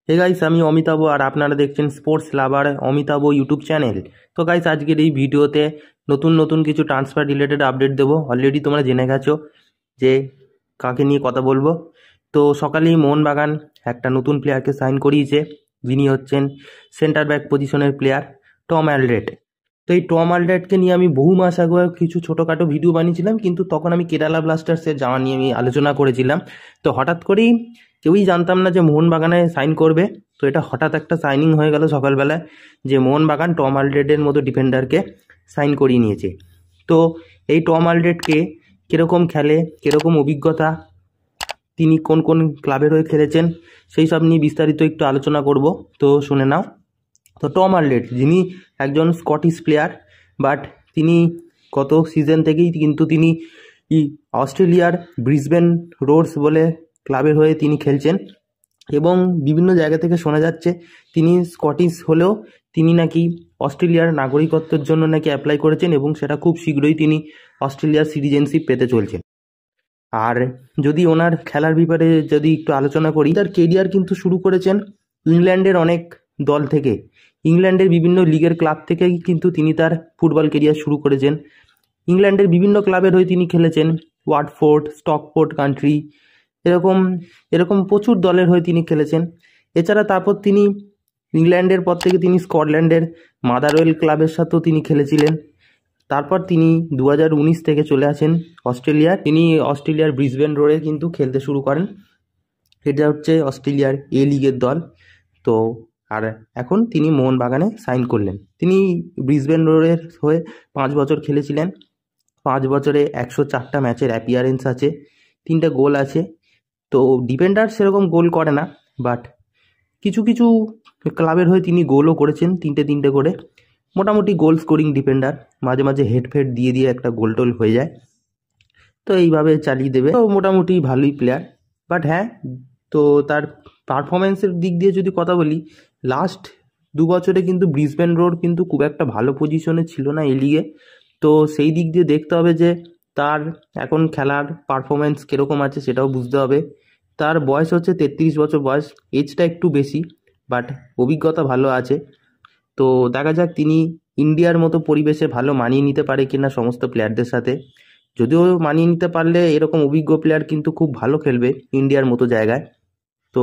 Hey guys, আমি অমিতাভ আর আপনারা দেখছেন স্পোর্টস লাভার অমিতাভ ইউটিউব চ্যানেল। তো গাইস, আজকের এই ভিডিওতে নতুন নতুন কিছু ট্রান্সফার রিলেটেড আপডেট দেবো। অলরেডি তোমরা জেনে গেছো যে কাকে নিয়ে কথা বলবো। তো সকালেই মোহনবাগান একটা নতুন প্লেয়ারকে সাইন করিয়েছে, যিনি হচ্ছেন সেন্টার ব্যাক পজিশনের প্লেয়ার টম অ্যালড্রেট। তো এই টম অ্যালড্রেটকে নিয়ে আমি বহু মাস আগে কিছু ছোটোখাটো ভিডিও বানিয়েছিলাম, কিন্তু তখন আমি কেরালা ব্লাস্টার্সের যাওয়া নিয়ে আমি আলোচনা করেছিলাম। তো হঠাৎ করেই কেউই জানতাম না যে মোহনবাগানে সাইন করবে। তো এটা হঠাৎ একটা সাইনিং হয়ে গেল সকালবেলায়, যে মোহনবাগান টম অ্যালড্রেটের মতো ডিফেন্ডারকে সাইন করিয়ে নিয়েছে। তো এই টম অ্যালড্রেটকে কীরকম খেলে, কীরকম অভিজ্ঞতা, তিনি কোন কোন ক্লাবের হয়ে খেলেছেন, সেই সব নিয়ে বিস্তারিত একটু আলোচনা করব। তো শুনে নাও। তো টম অ্যালড্রেট, যিনি একজন স্কটিশ প্লেয়ার, বাট তিনি গত সিজন থেকেই কিন্তু তিনি অস্ট্রেলিয়ার ব্রিসবেন রোডস বলে ক্লাবের হয়ে তিনি খেলছেন। এবং বিভিন্ন জায়গা থেকে শোনা যাচ্ছে তিনি স্কটিশ হলেও তিনি নাকি অস্ট্রেলিয়ার নাগরিকত্বের জন্য নাকি অ্যাপ্লাই করেছেন, এবং সেটা খুব শীঘ্রই তিনি অস্ট্রেলিয়ার সিটিজেনশিপ পেতে চলছেন। আর যদি ওনার খেলার ব্যাপারে যদি একটু আলোচনা করি, তার কেরিয়ার কিন্তু শুরু করেছেন ইংল্যান্ডের অনেক দল থেকে, ইংল্যান্ডের বিভিন্ন লিগের ক্লাব থেকেই কিন্তু তিনি তার ফুটবল কেরিয়ার শুরু করেছেন। ইংল্যান্ডের বিভিন্ন ক্লাবের হয়ে তিনি খেলেছেন, ওয়াটফোর্ড, স্টকপোর্ট কান্ট্রি, এরকম এরকম প্রচুর দলের হয়ে তিনি খেলেছেন। এছাড়া তারপর তিনি ইংল্যান্ডের পর থেকে তিনি স্কটল্যান্ডের মাদারওয়েল ক্লাবের সাথেও তিনি খেলেছিলেন। তারপর তিনি 2019 থেকে চলে আসেন অস্ট্রেলিয়া। তিনি অস্ট্রেলিয়ার ব্রিসবেন রোডে কিন্তু খেলতে শুরু করেন। এটা হচ্ছে অস্ট্রেলিয়ার এ লিগের দল। তো আর এখন তিনি মোহনবাগানে সাইন করলেন। তিনি ব্রিসবেন রোডের হয়ে 5 বছর খেলেছিলেন। 5 বছরে 104টা ম্যাচের অ্যাপিয়ারেন্স আছে, 3টে গোল আছে। তো ডিফেন্ডার সেরকম গোল করে না, বাট কিছু কিছু ক্লাবের হয়ে তিনি গোলও করেছেন, 3টে করে। মোটামুটি গোল স্কোরিং ডিফেন্ডার, মাঝে মাঝে হেডফেড দিয়ে দিয়ে একটা গোল টোল হয়ে যায়। তো এইভাবে চালিয়ে দেবে। তো মোটামুটি ভালোই প্লেয়ার। বাট হ্যাঁ, তো তার পারফরমেন্সের দিক দিয়ে যদি কথা বলি, লাস্ট 2 বছরে কিন্তু ব্রিসবেন রোড কিন্তু খুব একটা ভালো পজিশনে ছিল না এই লিগে। তো সেই দিক দিয়ে দেখতে হবে যে তার এখন খেলার পারফরমেন্স কীরকম আছে সেটাও বুঝতে হবে। তার বয়স হচ্ছে 33 বছর বয়স, এজটা একটু বেশি, বাট অভিজ্ঞতা ভালো আছে। তো দেখা যাক তিনি ইন্ডিয়ার মতো পরিবেশে ভালো মানিয়ে নিতে পারে কিনা সমস্ত প্লেয়ারদের সাথে। যদিও মানিয়ে নিতে পারলে এরকম অভিজ্ঞ প্লেয়ার কিন্তু খুব ভালো খেলবে ইন্ডিয়ার মতো জায়গায়। তো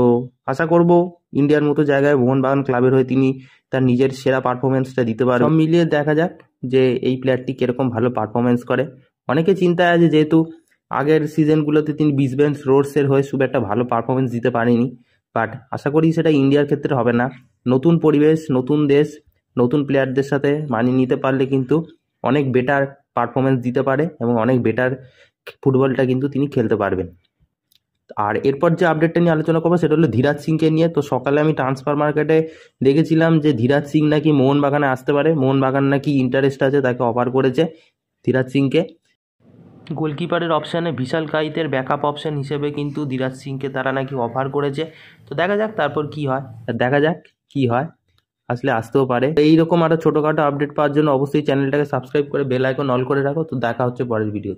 আশা করব ইন্ডিয়ার মতো জায়গায় মোহনবাগান ক্লাবের হয়ে তিনি তার নিজের সেরা পারফরমেন্সটা দিতে পারবে। সব মিলিয়ে দেখা যাক যে এই প্লেয়ারটি কীরকম ভালো পারফরমেন্স করে। অনেকে চিন্তায় আছে, যেহেতু আগের সিজনগুলোতে তিনি ব্রিসবেন রোডসের হয়ে খুব একটা ভালো পারফরমেন্স দিতে পারেনি, বাট আশা করি সেটা ইন্ডিয়ার ক্ষেত্রে হবে না। নতুন পরিবেশ, নতুন দেশ, নতুন প্লেয়ারদের সাথে মানিয়ে নিতে পারলে কিন্তু অনেক বেটার পারফরমেন্স দিতে পারে, এবং অনেক বেটার ফুটবলটা কিন্তু তিনি খেলতে পারবেন। আর এরপর যে আপডেটটা নিয়ে আলোচনা করবো সেটা হলো ধীরাজ সিংকে নিয়ে। তো সকালে আমি ট্রান্সফার মার্কেটে দেখেছিলাম যে ধীরাজ সিং নাকি মোহনবাগানে আসতে পারে, মোহনবাগান নাকি ইন্টারেস্ট আছে, তাকে অফার করেছে ধীরাজ সিংকে। গোলকিপারের অপশানে বিশাল কাইতের ব্যাকআপ অপশান হিসেবে কিন্তু ধীরাজ সিংকে তারা নাকি অফার করেছে। তো দেখা যাক তারপর কি হয়, দেখা যাক কি হয়, আসলে আসতেও পারে। এইরকম আরও ছোটোখাটো আপডেট পাওয়ার জন্য অবশ্যই চ্যানেলটাকে সাবস্ক্রাইব করে বেল আইকন অল করে রাখো। তো দেখা হচ্ছে পরের ভিডিও।